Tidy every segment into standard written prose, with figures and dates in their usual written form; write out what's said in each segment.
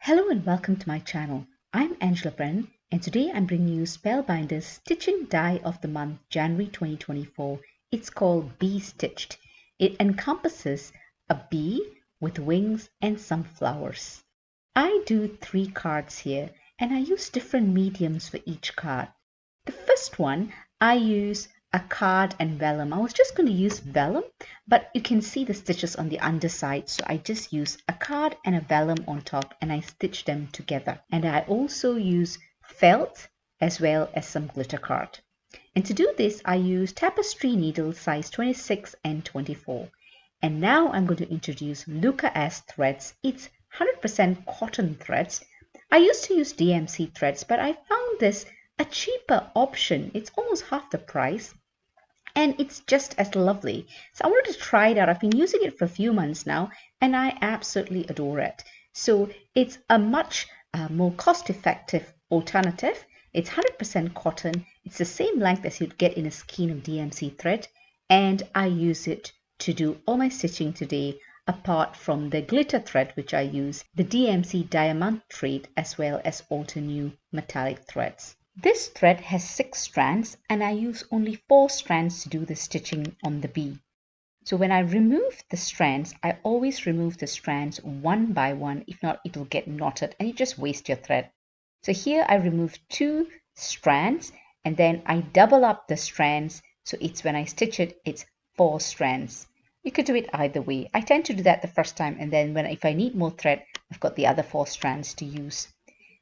Hello and welcome to my channel. I'm Angela Brennan and today I'm bringing you Spellbinders Stitching Die of the Month January 2024. It's called Bee Stitched. It encompasses a bee with wings and some flowers. I do 3 cards here and I use different mediums for each card. The first one I use a card and vellum. I was just going to use vellum, but you can see the stitches on the underside, so I just use a card and a vellum on top and I stitch them together. And I also use felt as well as some glitter card. And to do this I use tapestry needles size 26 and 24. And now I'm going to introduce Lowercase threads. It's 100% cotton threads. I used to use DOMST threads, but I found this a cheaper option. It's almost half the price and it's just as lovely. So I wanted to try it out. I've been using it for a few months now and I absolutely adore it. So it's a much more cost-effective alternative. It's 100% cotton. It's the same length as you'd get in a skein of DOMST thread, and I use it to do all my stitching today, apart from the glitter thread which I use, the DOMST diamond thread, as well as Alter metallic threads. This thread has 6 strands and I use only 4 strands to do the stitching on the bee. So when I remove the strands, I always remove the strands one by one. If not, it'll get knotted and you just waste your thread. So here I remove 2 strands and then I double up the strands. So it's when I stitch it, it's 4 strands. You could do it either way. I tend to do that the first time, and then if I need more thread, I've got the other 4 strands to use.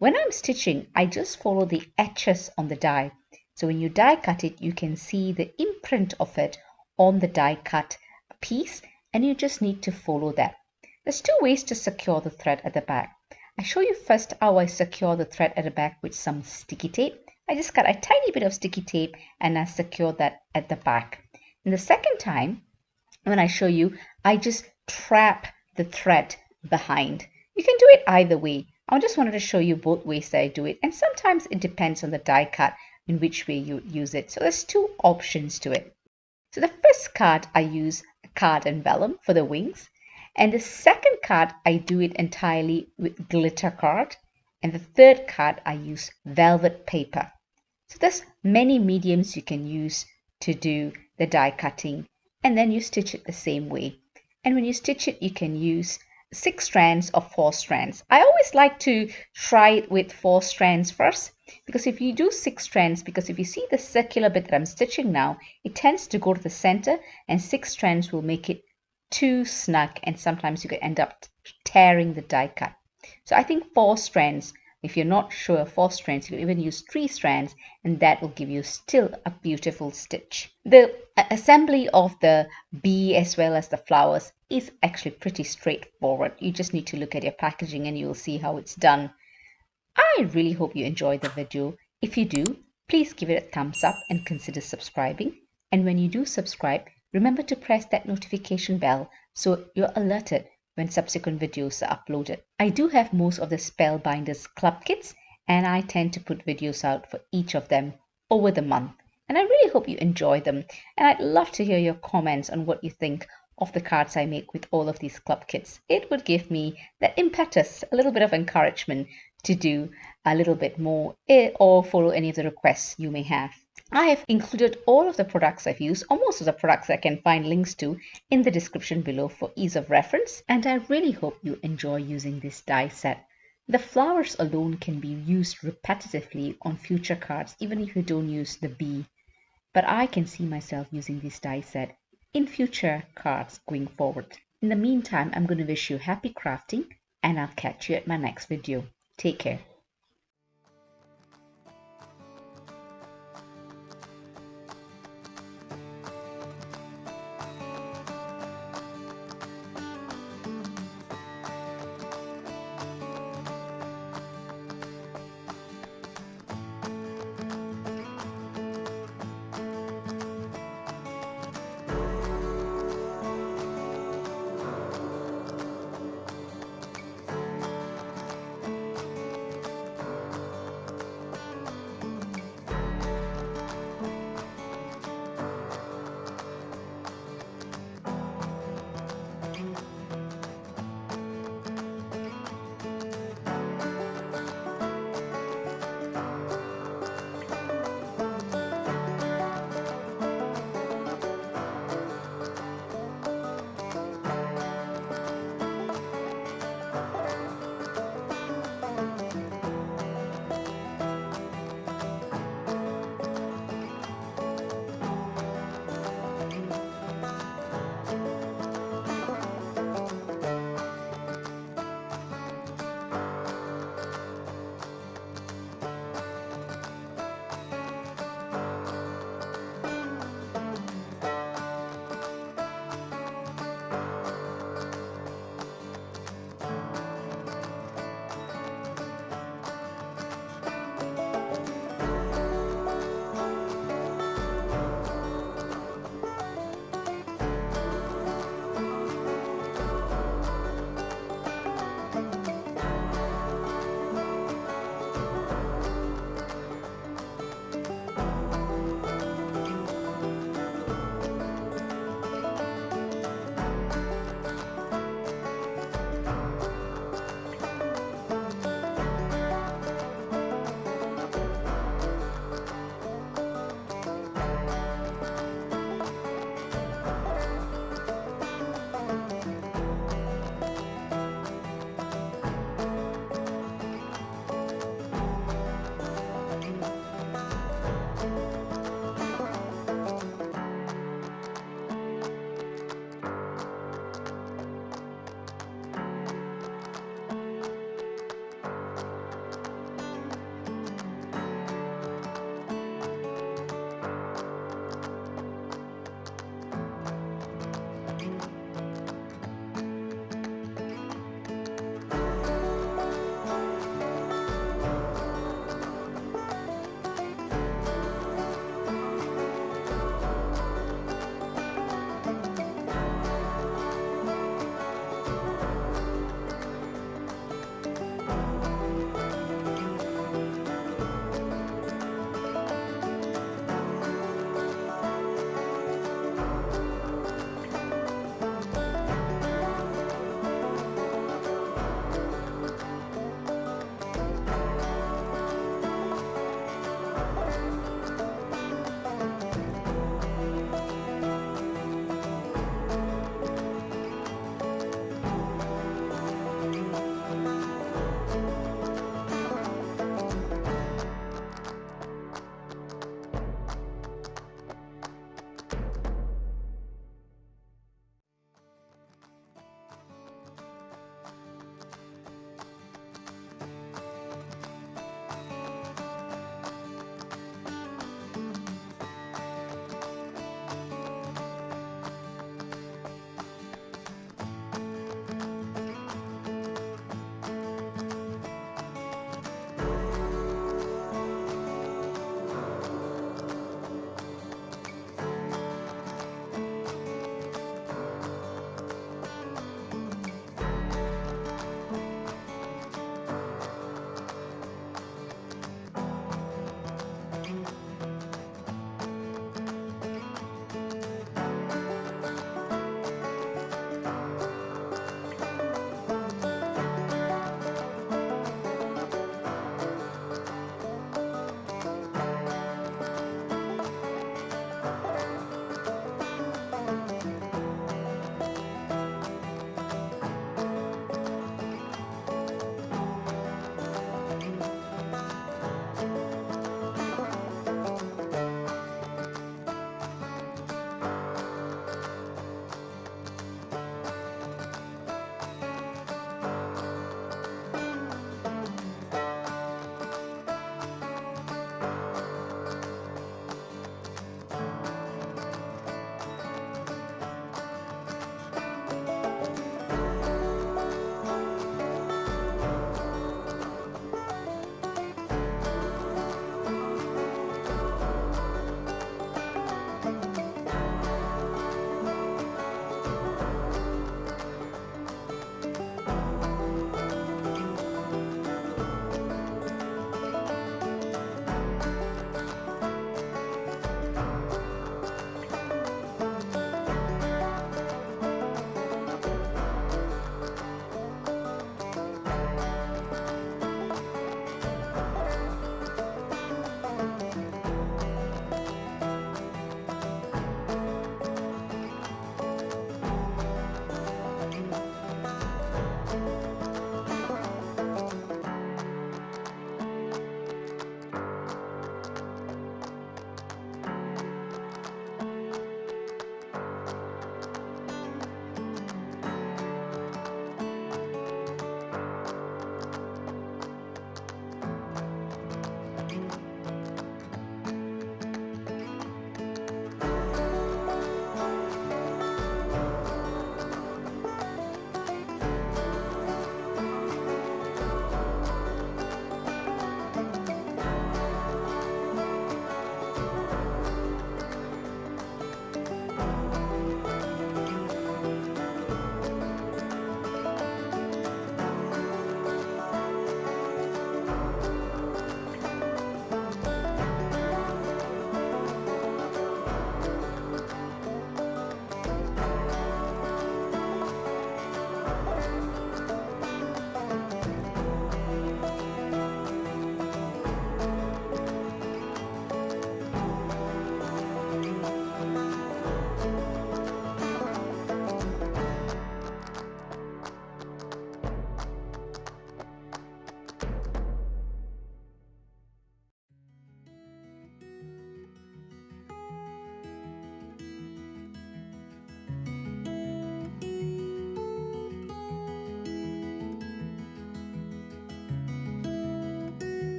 When I'm stitching, I just follow the etches on the die. So when you die cut it, you can see the imprint of it on the die cut piece, and you just need to follow that. There's 2 ways to secure the thread at the back. I show you first how I secure the thread at the back with some sticky tape. I just cut a tiny bit of sticky tape and I secure that at the back. And the second time, when I show you, I just trap the thread behind. You can do it either way. I just wanted to show you both ways that I do it, and sometimes it depends on the die cut in which way you use it. So there's 2 options to it. So the first card I use a card and vellum for the wings, and the second card I do it entirely with glitter card, and the third card I use velvet paper. So there's many mediums you can use to do the die cutting, and then you stitch it the same way. And when you stitch it, you can use 6 strands or 4 strands. I always like to try it with 4 strands first, because if you do 6 strands, because if you see the circular bit that I'm stitching now, it tends to go to the center, and 6 strands will make it too snug, and sometimes you could end up tearing the die cut. So I think 4 strands. If you're not sure, 4 strands, you can even use 3 strands, and that will give you still a beautiful stitch. The assembly of the bee as well as the flowers is actually pretty straightforward. You just need to look at your packaging and you'll see how it's done. I really hope you enjoyed the video. If you do, please give it a thumbs up and consider subscribing. And when you do subscribe, remember to press that notification bell so you're alerted when subsequent videos are uploaded. I do have most of the Spellbinders club kits, and I tend to put videos out for each of them over the month. And I really hope you enjoy them, and I'd love to hear your comments on what you think of the cards I make with all of these club kits. It would give me that impetus, a little bit of encouragement to do a little bit more or follow any of the requests you may have. I have included all of the products I've used, or most of the products I can find links to, in the description below for ease of reference, and I really hope you enjoy using this die set. The flowers alone can be used repetitively on future cards, even if you don't use the bee. But I can see myself using this die set in future cards going forward. In the meantime, I'm going to wish you happy crafting, and I'll catch you at my next video. Take care.